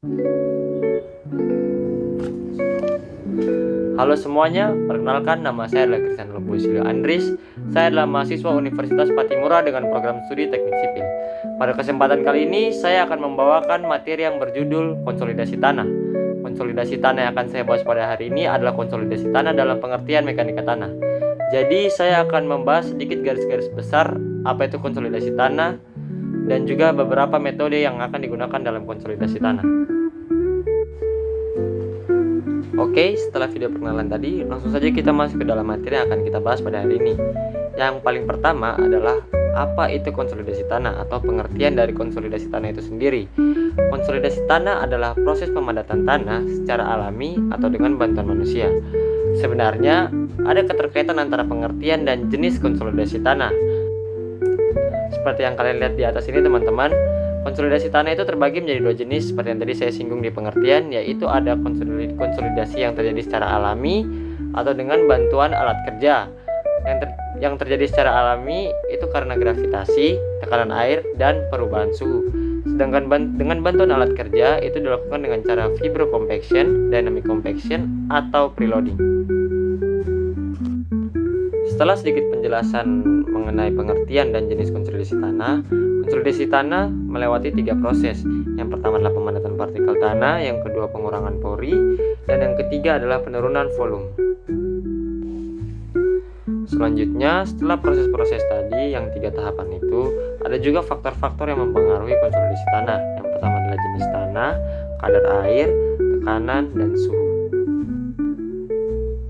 Halo semuanya, perkenalkan nama saya adalah Kristian Silio Andris. Saya adalah mahasiswa Universitas Patimura dengan program studi Teknik Sipil. Pada kesempatan kali ini, saya akan membawakan materi yang berjudul konsolidasi tanah. Konsolidasi tanah yang akan saya bahas pada hari ini adalah konsolidasi tanah dalam pengertian mekanika tanah. Jadi, saya akan membahas sedikit garis-garis besar apa itu konsolidasi tanah dan juga beberapa metode yang akan digunakan dalam konsolidasi tanah. Oke, setelah video perkenalan tadi, langsung saja kita masuk ke dalam materi yang akan kita bahas pada hari ini. Yang paling pertama adalah apa itu konsolidasi tanah atau pengertian dari konsolidasi tanah itu sendiri. Konsolidasi tanah adalah proses pemadatan tanah secara alami atau dengan bantuan manusia. Sebenarnya, ada keterkaitan antara pengertian dan jenis konsolidasi tanah. Seperti yang kalian lihat di atas ini teman-teman, konsolidasi tanah itu terbagi menjadi dua jenis seperti yang tadi saya singgung di pengertian, yaitu ada konsolidasi yang terjadi secara alami atau dengan bantuan alat kerja. Yang terjadi secara alami itu karena gravitasi, tekanan air, dan perubahan suhu. Sedangkan dengan bantuan alat kerja itu dilakukan dengan cara vibrocompaction, dynamic compaction, atau preloading. Setelah sedikit penjelasan mengenai pengertian dan jenis konsolidasi tanah melewati 3 proses. Yang pertama adalah pemadatan partikel tanah, yang kedua pengurangan pori, dan yang ketiga adalah penurunan volume. Selanjutnya, setelah proses-proses tadi yang 3 tahapan itu, ada juga faktor-faktor yang mempengaruhi konsolidasi tanah. Yang pertama adalah jenis tanah, kadar air, tekanan, dan suhu.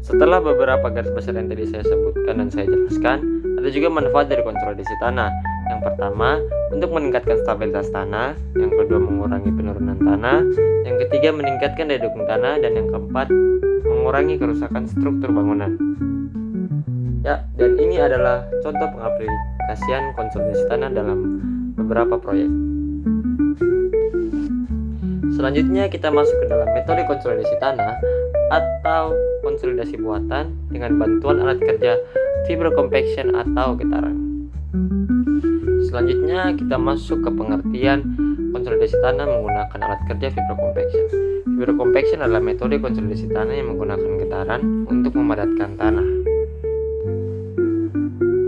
Setelah beberapa garis besar yang tadi saya sebutkan dan saya jelaskan, ada juga manfaat dari konsolidasi tanah. Yang pertama, untuk meningkatkan stabilitas tanah. Yang kedua, mengurangi penurunan tanah. Yang ketiga, meningkatkan daya dukung tanah. Dan yang keempat, mengurangi kerusakan struktur bangunan. Ya, dan ini adalah contoh pengaplikasian konsolidasi tanah dalam beberapa proyek. Selanjutnya kita masuk ke dalam metode konsolidasi tanah atau konsolidasi buatan dengan bantuan alat kerja vibrocompaction atau getaran. Selanjutnya kita masuk ke pengertian konsolidasi tanah menggunakan alat kerja vibrocompaction. Vibrocompaction adalah metode konsolidasi tanah yang menggunakan getaran untuk memadatkan tanah.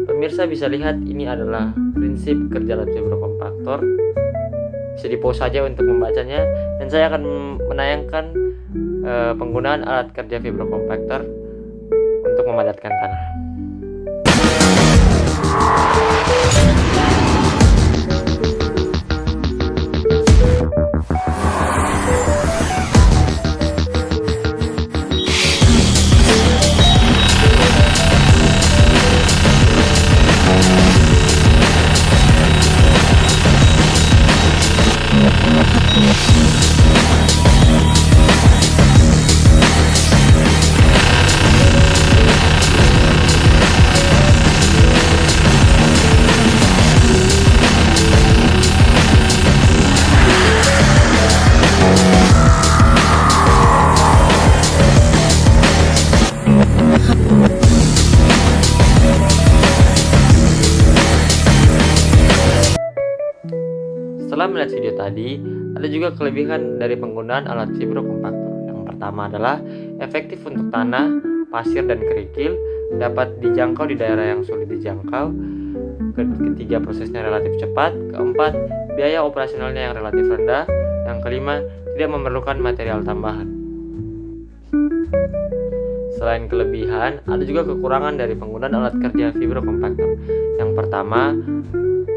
Pemirsa bisa lihat ini adalah prinsip kerja alat vibrocompactor. Bisa di-pause saja untuk membacanya, dan saya akan menayangkan penggunaan alat kerja vibrocompactor untuk memadatkan tanah. Setelah melihat video tadi, ada juga kelebihan dari penggunaan alat vibrocompactor. Yang pertama adalah efektif untuk tanah, pasir, dan kerikil, dapat dijangkau di daerah yang sulit dijangkau. Ketiga, prosesnya relatif cepat. Keempat, biaya operasionalnya yang relatif rendah. Yang kelima, tidak memerlukan material tambahan. Selain kelebihan, ada juga kekurangan dari penggunaan alat kerja vibrocompactor. Yang pertama,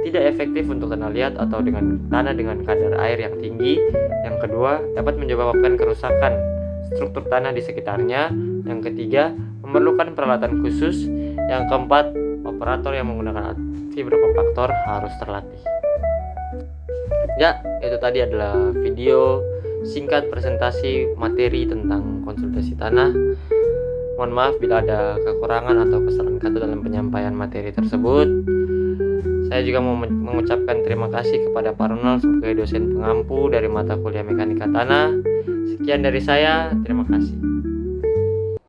tidak efektif untuk tanah liat atau dengan tanah dengan kadar air yang tinggi. Yang kedua, dapat menyebabkan kerusakan struktur tanah di sekitarnya. Yang ketiga, memerlukan peralatan khusus. Yang keempat, operator yang menggunakan alat vibrocompactor harus terlatih. Ya, itu tadi adalah video singkat presentasi materi tentang konsolidasi tanah. Mohon maaf bila ada kekurangan atau kesalahan kata dalam penyampaian materi tersebut. Saya juga mau mengucapkan terima kasih kepada Pak Ronald sebagai dosen pengampu dari mata kuliah mekanika tanah. Sekian dari saya, terima kasih.